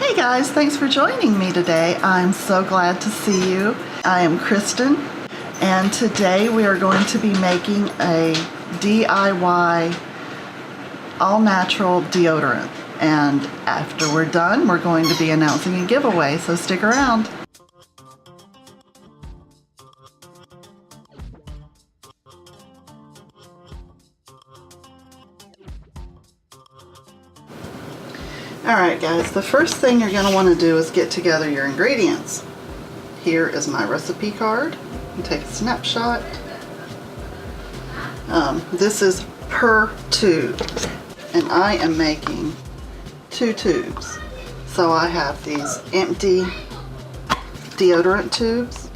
Hey guys, thanks for joining me today. I'm so glad to see you. I am Kristen, and today we are going to be making a DIY all-natural deodorant. And after we're done, we're going to be announcing a giveaway, so stick around. Alright guys, the first thing you're going to want to do is get together your ingredients. Here is my recipe card. You take a snapshot. This is per tube, and I am making 2 tubes. So I have these empty deodorant tubes.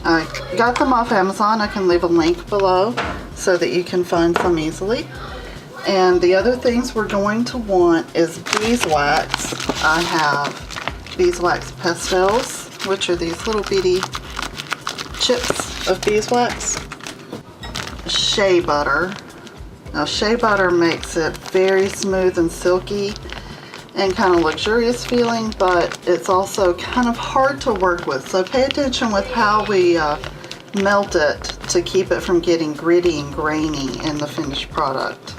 I got them off Amazon. I can leave a link below so that you can find some easily. And the other things we're going to want is beeswax. I have beeswax pastels, which are these little bitty chips of beeswax. Shea butter. Now shea butter makes it very smooth and silky and kind of luxurious feeling, but it's also kind of hard to work with. So pay attention with how we melt it to keep it from getting gritty and grainy in the finished product.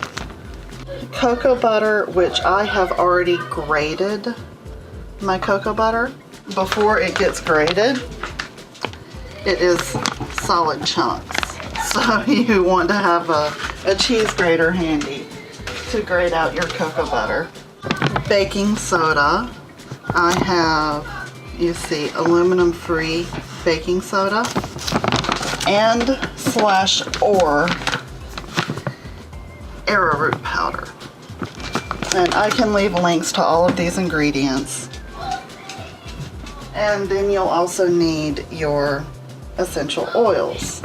Cocoa butter, which I have already grated my cocoa butter. Before it gets grated, it is solid chunks. So you want to have a cheese grater handy to grate out your cocoa butter. Baking soda. I have, you see, aluminum free baking soda and /or arrowroot powder. And I can leave links to all of these ingredients. And then you'll also need your essential oils.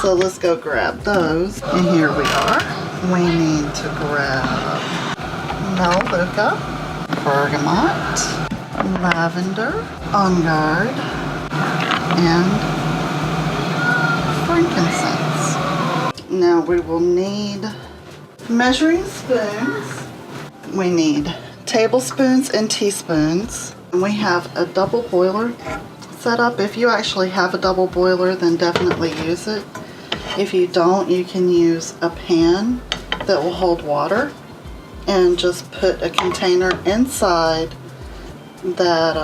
So let's go grab those. And here we are. We need to grab melaleuca, bergamot, lavender, on guard, and frankincense. Now we will need measuring spoons. We need tablespoons and teaspoons. We have a double boiler set up. If you actually have a double boiler, then definitely use it. If you don't, you can use a pan that will hold water and just put a container inside that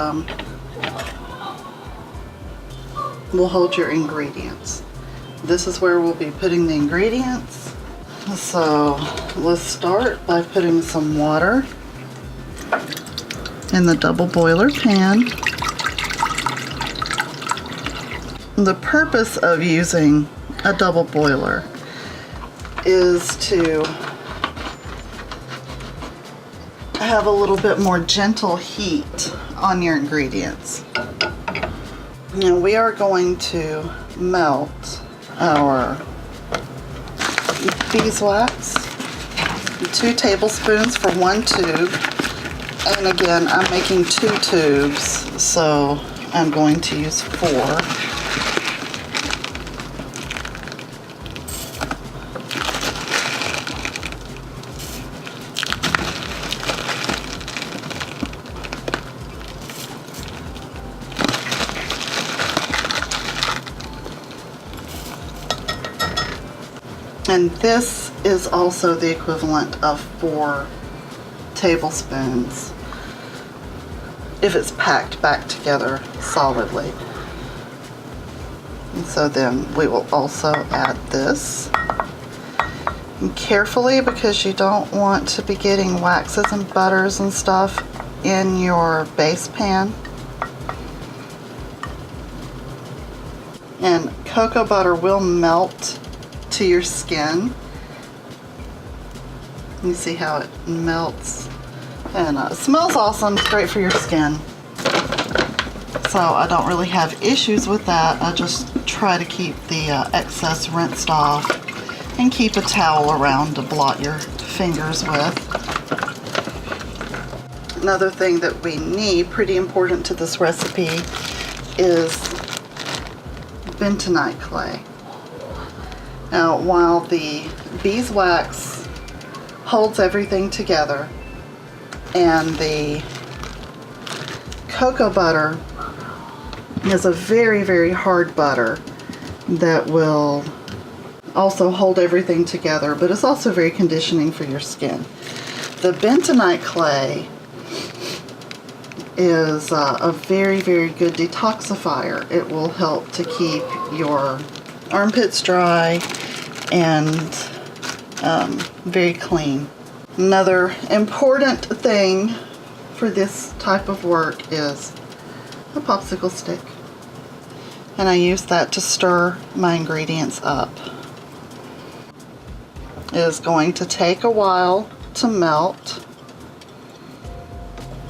will hold your ingredients. This is where we'll be putting the ingredients. So let's start by putting some water in the double boiler pan. The purpose of using a double boiler is to have a little bit more gentle heat on your ingredients. Now we are going to melt our beeswax, 2 tablespoons for 1 tube. And again, I'm making 2 tubes, so I'm going to use 4. And this is also the equivalent of 4 tablespoons if it's packed back together solidly. And so then we will also add this. And carefully, because you don't want to be getting waxes and butters and stuff in your base pan. And cocoa butter will melt to your skin. You see how it melts, and it smells awesome. It's great for your skin. So I don't really have issues with that. I just try to keep the excess rinsed off and keep a towel around to blot your fingers with. Another thing that we need, pretty important to this recipe, is bentonite clay. Now, while the beeswax holds everything together, And the cocoa butter is a very, very hard butter that will also hold everything together, but it's also very conditioning for your skin. The bentonite clay is a very, very good detoxifier. It will help to keep your armpits dry and very clean. Another important thing for this type of work is a popsicle stick. And I use that to stir my ingredients up. It is going to take a while to melt.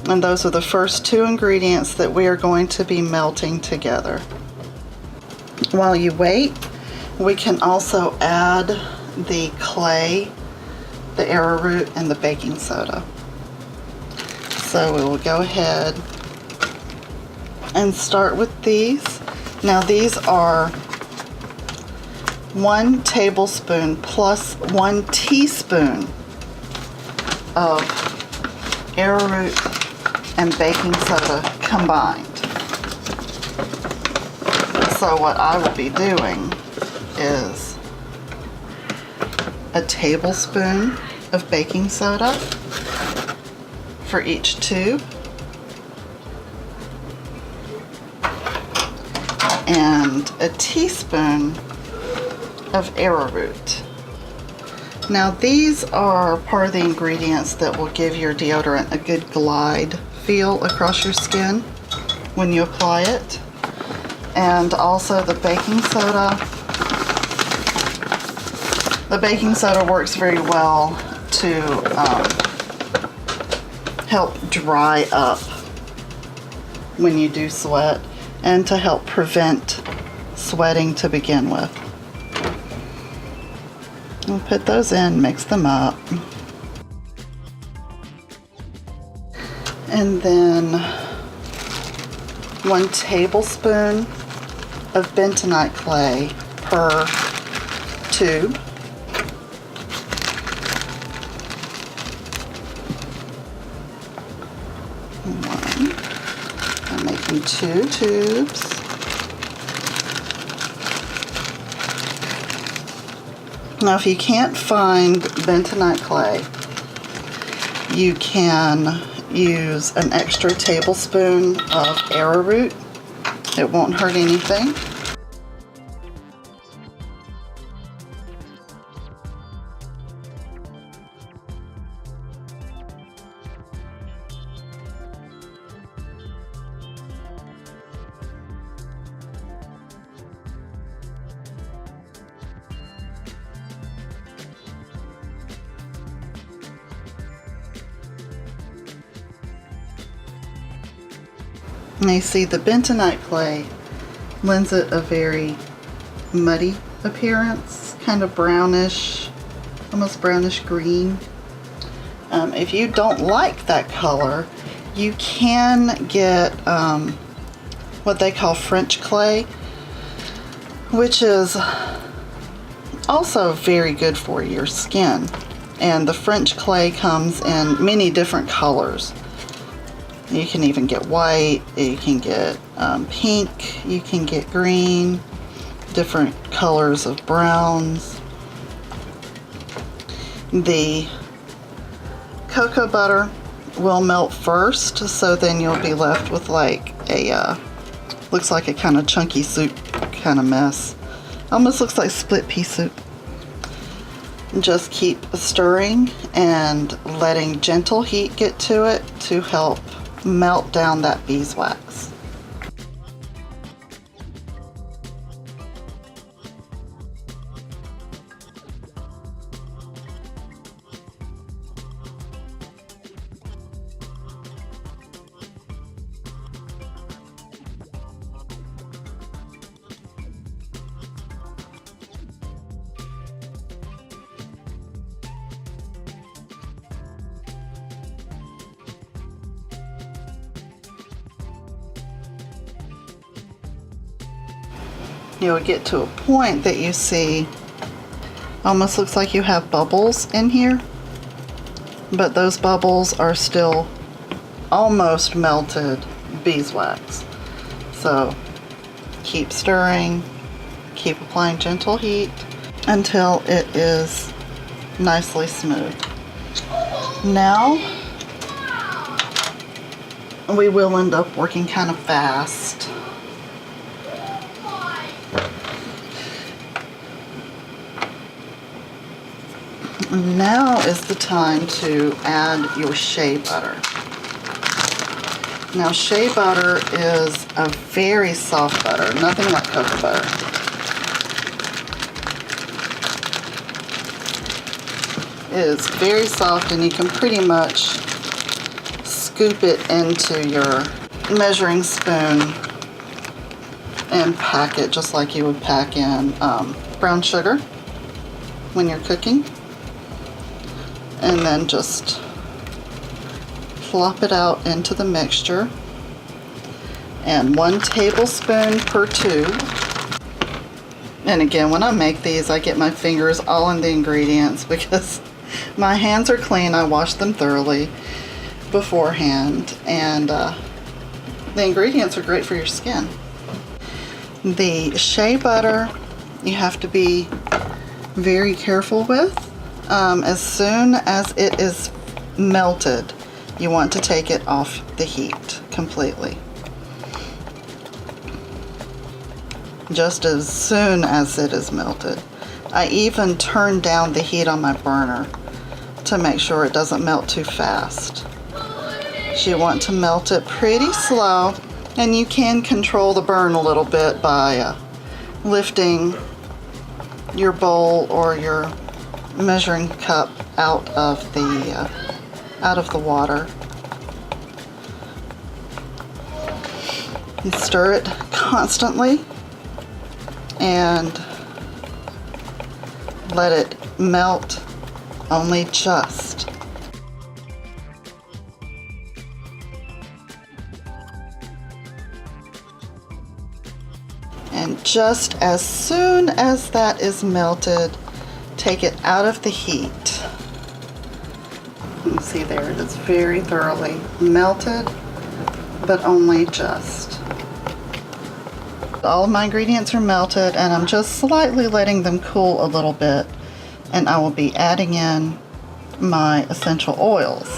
And those are the first two ingredients that we are going to be melting together. While you wait, we can also add the clay, the arrowroot, and the baking soda. So we will go ahead and start with these. Now these are 1 tablespoon plus 1 teaspoon of arrowroot and baking soda combined. So what I will be doing is a tablespoon of baking soda for each tube, and a teaspoon of arrowroot. Now these are part of the ingredients that will give your deodorant a good glide feel across your skin when you apply it. And also the baking soda. The baking soda works very well to help dry up when you do sweat and to help prevent sweating to begin with. We'll put those in, mix them up. And then 1 tablespoon of bentonite clay per tube. I'm making 2 tubes. Now if you can't find bentonite clay, you can use an extra tablespoon of arrowroot. It won't hurt anything. And you see the bentonite clay lends it a very muddy appearance, kind of brownish, almost brownish green. If you don't like that color, you can get what they call French clay, which is also very good for your skin. And the French clay comes in many different colors. You can even get white, you can get pink, you can get green, different colors of browns. The cocoa butter will melt first, so then you'll be left with like a, looks like a kind of chunky soup kind of mess. Almost looks like split pea soup. Just keep stirring and letting gentle heat get to it to help melt down that beeswax. You'll get to a point that you see almost looks like you have bubbles in here. but those bubbles are still almost melted beeswax. So keep stirring, keep applying gentle heat until it is nicely smooth. Now we will end up working kind of fast. Now is the time to add your shea butter. Now shea butter is a very soft butter, nothing like cocoa butter. It is very soft and you can pretty much scoop it into your measuring spoon and pack it just like you would pack in brown sugar when you're cooking. And then just plop it out into the mixture. And 1 tablespoon per tube. And again, when I make these, I get my fingers all in the ingredients because my hands are clean. I wash them thoroughly beforehand, and the ingredients are great for your skin. The shea butter you have to be very careful with. As soon as it is melted, you want to take it off the heat completely. Just as soon as it is melted. I even turn down the heat on my burner to make sure it doesn't melt too fast. So you want to melt it pretty slow, and you can control the burn a little bit by lifting your bowl or your measuring cup out of the water. And stir it constantly and let it melt only just. And just as soon as that is melted, take it out of the heat. You can see there, it's very thoroughly melted, but only just. All of my ingredients are melted, and I'm just slightly letting them cool a little bit, and I will be adding in my essential oils.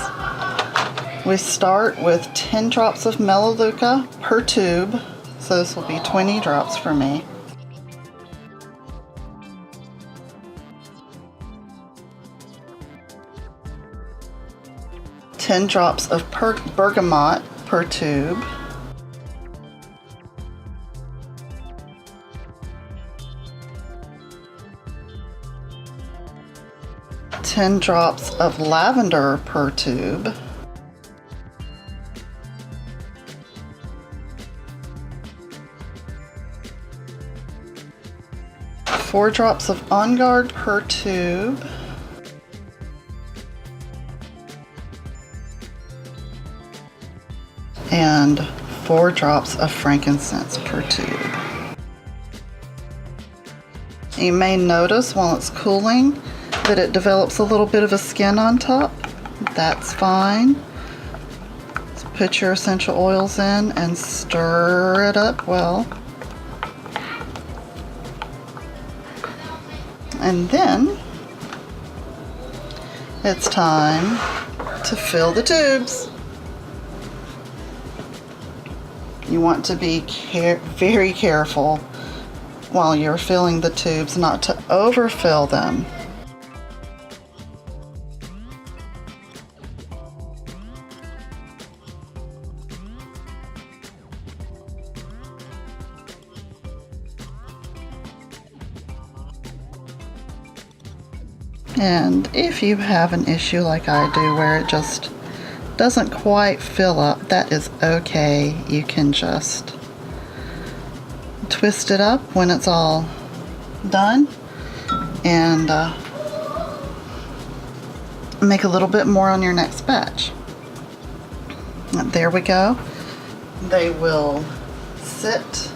We start with 10 drops of melaleuca per tube, so this will be 20 drops for me. Ten drops of bergamot per tube. 10 drops of lavender per tube. Four drops of On Guard per tube. And 4 drops of frankincense per tube. You may notice while it's cooling that it develops a little bit of a skin on top. That's fine. So put your essential oils in and stir it up well. And then it's time to fill the tubes. You want to be very careful while you're filling the tubes not to overfill them. And if you have an issue like I do where it just doesn't quite fill up, that is okay. You can just twist it up when it's all done and make a little bit more on your next batch. There we go. They will sit.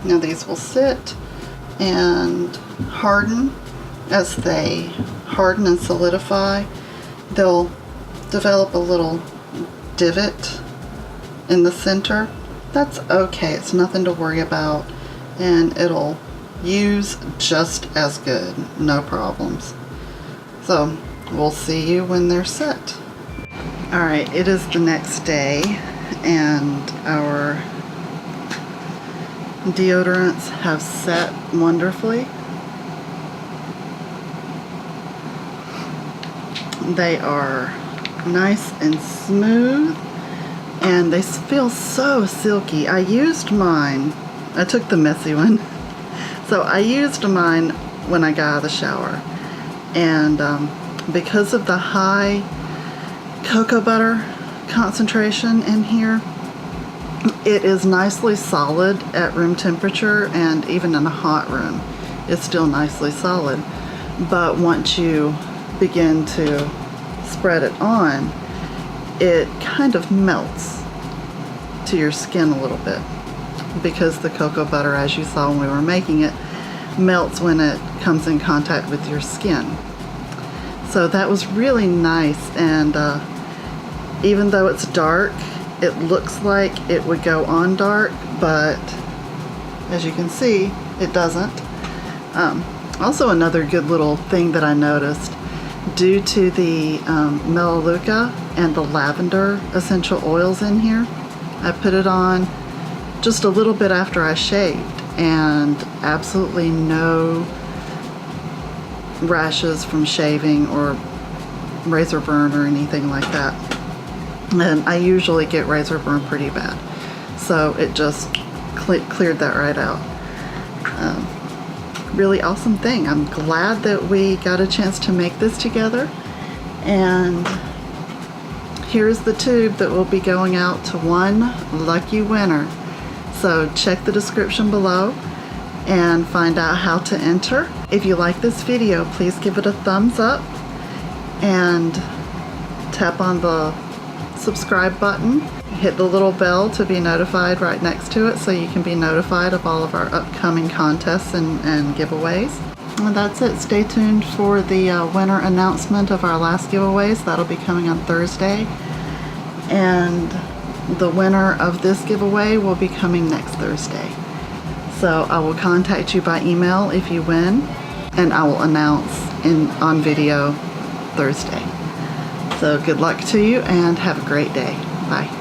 Now these will sit and harden. As they harden and solidify, they'll develop a little divot in the center. That's okay, it's nothing to worry about, and it'll use just as good, no problems. So we'll see you when they're set. Alright, it is the next day, and our deodorants have set wonderfully. They are nice and smooth, and they feel so silky. I used mine, I took the messy one, so I used mine when I got out of the shower, and because of the high cocoa butter concentration in here, it is nicely solid at room temperature, and even in a hot room it's still nicely solid. But once you begin to spread it on, it kind of melts to your skin a little bit, because the cocoa butter, as you saw when we were making it, melts when it comes in contact with your skin. So that was really nice, and even though it's dark, it looks like it would go on dark, but as you can see, it doesn't. Also, another good little thing that I noticed, due to the melaleuca and the lavender essential oils in here, I put it on just a little bit after I shaved, and absolutely no rashes from shaving or razor burn or anything like that. And I usually get razor burn pretty bad, so it just cleared that right out. Really awesome thing. I'm glad that we got a chance to make this together, and here's the tube that will be going out to one lucky winner. So check the description below and find out how to enter. If you like this video, please give it a thumbs up and tap on the subscribe button. Hit the little bell to be notified right next to it, so you can be notified of all of our upcoming contests and giveaways. And that's it. Stay tuned for the winner announcement of our last giveaways. That'll be coming on Thursday, and the winner of this giveaway will be coming next Thursday. So I will contact you by email if you win, and I will announce on video Thursday. So good luck to you, and have a great day. Bye.